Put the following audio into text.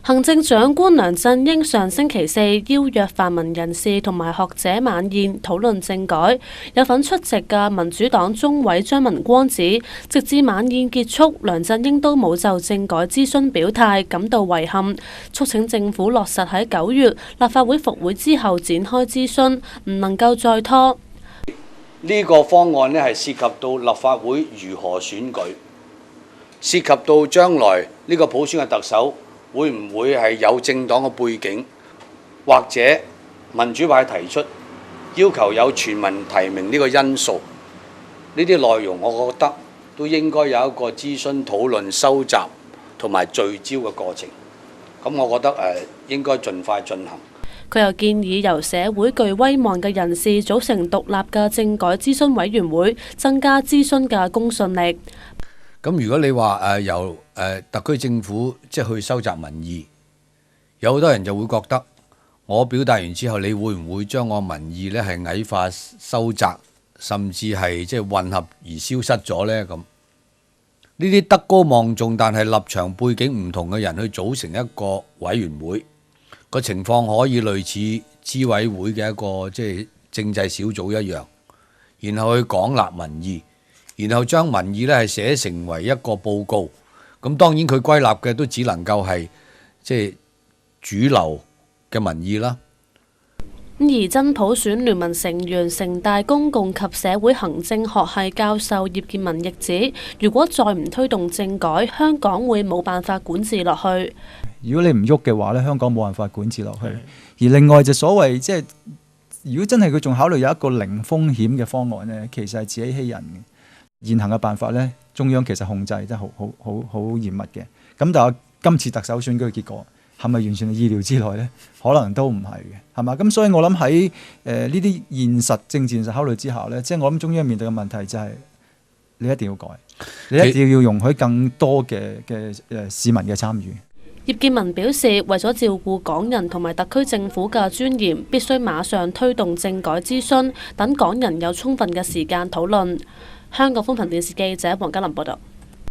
行政長官梁振英上星期四邀約泛民人士同埋學者晚宴討論政改，有份出席嘅民主黨中委張文光指，直至晚宴結束，梁振英都冇就政改諮詢表態，感到遺憾，促請政府落實喺9月立法會復會之後展開諮詢，唔能夠再拖。呢個方案呢係涉及到立法會如何選舉，涉及到將來呢個普選嘅特首會唔會係有政黨嘅背景，或者民主派提出要求有全民提名呢個因素，呢啲內容我覺得都應該有一個諮詢、討論、收集同埋聚焦嘅過程。咁我覺得應該盡快進行。佢又建議由社會具威望嘅人士組成獨立嘅政改諮詢委員會，增加諮詢嘅公信力。咁如果你話由特區政府即係去收集民意，有好多人就會覺得我表達完之後，你會唔會將我民意呢係矮化、收窄，甚至係即係混合而消失咗呢？咁呢啲德高望重但係立場背景唔同嘅人去組成一個委員會，個情況可以類似資委會嘅一個即係政制小組一樣，然後去廣納民意。然後將民意咧係寫成為一個報告，咁當然佢歸納嘅都只能夠係即係主流嘅民意啦。而真普選聯盟成員、城大公共及社會行政學系教授葉建文亦指，如果再唔推動政改，香港會冇辦法管治落去。如果你唔喐嘅話咧，香港冇辦法管治落去。而另外就所謂即係，如果真係佢仲考慮有一個零風險嘅方案咧，其實係自欺欺人嘅。現行嘅辦法咧，中央其實控制得好嚴密嘅。咁但係今次特首選舉嘅結果係咪完全係意料之內咧？可能都唔係嘅，係嘛？咁所以我諗喺呢啲現實政治考慮之下咧，即係我諗中央面對嘅問題就係你一定要改，你一定要容許更多嘅市民嘅參與。葉建文表示，為咗照顧港人同埋特區政府嘅尊嚴，必須馬上推動政改諮詢，等港人有充分嘅時間討論。香港寬頻電視記者黃嘉琳報道。